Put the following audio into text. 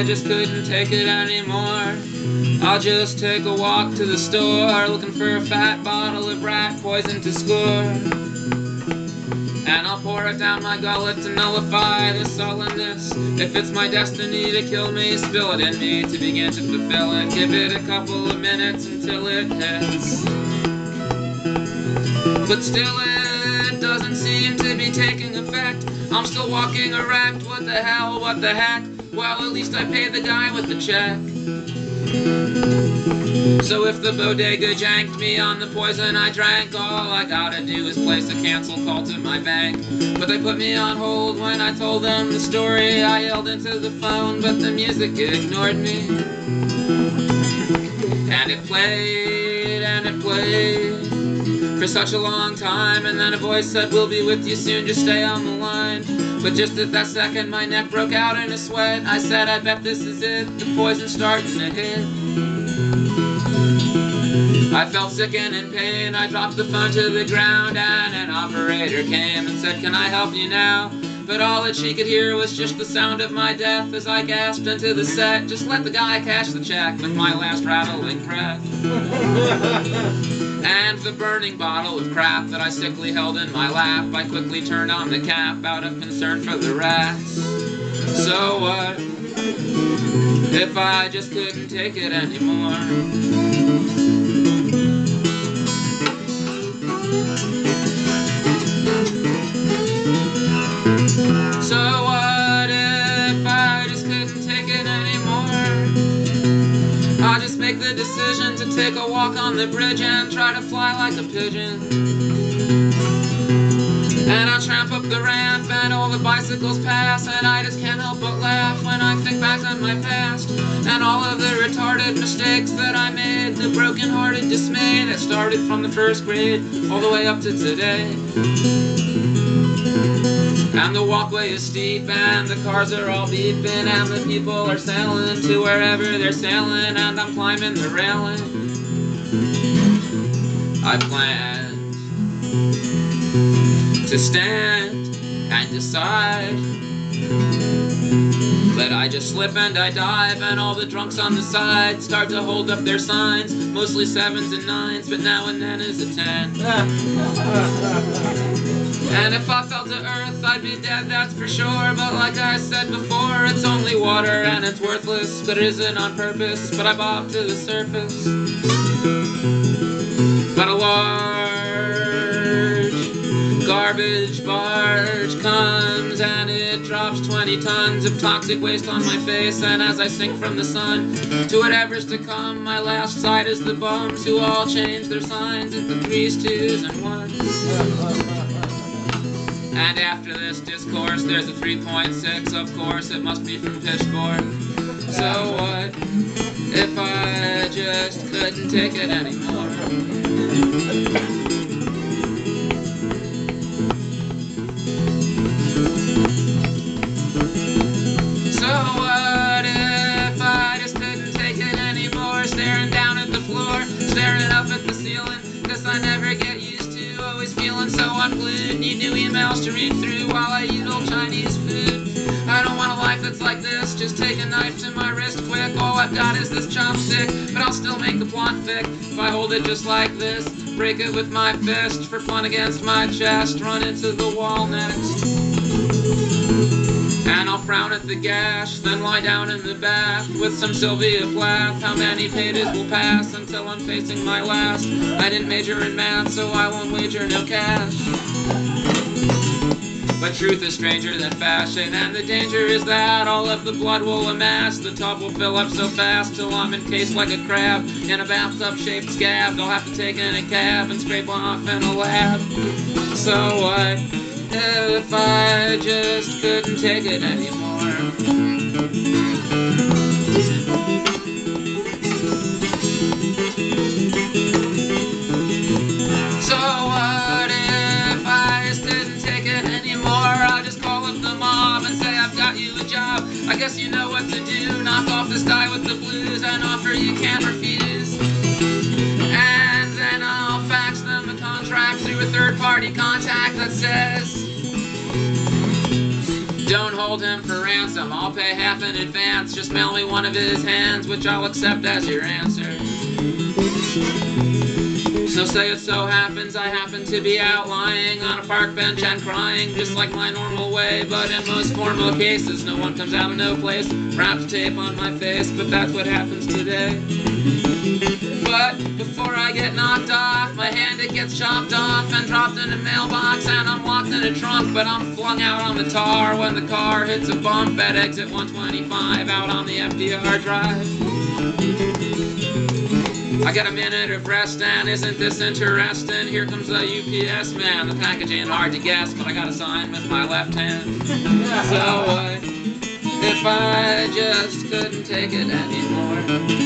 I just couldn't take it anymore, I'll just take a walk to the store, looking for a fat bottle of rat poison to score. And I'll pour it down my gullet to nullify the sullenness. If it's my destiny to kill me, spill it in me to begin to fulfill it. Give it a couple of minutes until it hits. But still it doesn't seem to be taking effect. I'm still walking erect. What the hell, what the heck? Well, at least I paid the guy with the check. So if the bodega janked me on the poison I drank, all I gotta do is place a cancel call to my bank. But they put me on hold when I told them the story. I yelled into the phone, but the music ignored me. And it played, and it played for such a long time, and then a voice said, "We'll be with you soon, just stay on the line." But just at that second my neck broke out in a sweat. I said, "I bet this is it, the poison's starting to hit." I felt sick and in pain, I dropped the phone to the ground, and an operator came and said, "Can I help you now?" But all that she could hear was just the sound of my death as I gasped into the set, "Just let the guy cash the check," with my last rattling breath. And the burning bottle of crap that I sickly held in my lap, I quickly turned on the cap out of concern for the rats. So what if I just couldn't take it anymore? So what if I just couldn't take it anymore? I'll just make the decision to take a walk on the bridge and try to fly like a pigeon. And I'll tramp up the ramp and all the bicycles pass, and I just can't help but laugh when I think back on my past and all of the retarded mistakes that I made, the broken-hearted dismay that started from the first grade all the way up to today. And the walkway is steep, and the cars are all beeping, and the people are sailing to wherever they're sailing, and I'm climbing the railing. I planned to stand and decide, but I just slip and I dive, and all the drunks on the side start to hold up their signs, mostly 7s and 9s, but now and then is a 10. And if I fell to earth, I'd be dead, that's for sure. But like I said before, it's only water and it's worthless, but it isn't on purpose, but I bob to the surface. But a large garbage barge comes and it drops 20 tons of toxic waste on my face. And as I sink from the sun to whatever's to come, my last sight is the bums who all change their signs into 3s, 2s, and 1s. And after this discourse, there's a 3.6, of course, it must be from Pitchfork. So what if I just couldn't take it anymore? So what if I just couldn't take it anymore? Staring down at the floor, staring up at the ceiling, 'cause I never get used to always feeling so unglued. Need new emails to read through while I eat old Chinese food. I don't want a life that's like this, just take a knife to my wrist quick. All I've got is this chopstick, but I'll still make the plot thick if I hold it just like this. Break it with my fist, for fun against my chest, run into the wall next. And I'll frown at the gash, then lie down in the bath with some Sylvia Plath. How many pages will pass until I'm facing my last? I didn't major in math, so I won't wager no cash. But truth is stranger than fashion, and the danger is that all of the blood will amass. The tub will fill up so fast till I'm encased like a crab in a bathtub-shaped scab. They'll have to take in a cab and scrape off in a lab. So what if I just couldn't take it anymore? So what if I just couldn't take it anymore? I'll just call up the mob and say I've got you a job. I guess you know what to do. Knock off this guy with the blues, an offer you can't refuse. And then I'll fax them a contract through a third-party contact that says, Don't hold him for ransom, I'll pay half in advance. Just mail me one of his hands, which I'll accept as your answer. So say it so happens I happen to be out lying on a park bench and crying, just like my normal way. But in most formal cases, no one comes out of no place, wraps tape on my face, but that's what happens today. But before I get knocked off, my hand it gets chopped off and dropped in a mailbox, and I'm locked in a trunk, but I'm flung out on the tar when the car hits a bump at exit 125 out on the FDR drive. I got a minute of rest, and isn't this interesting? Here comes the UPS man. The package ain't hard to guess, but I gotta sign with my left hand. So what if I just couldn't take it anymore?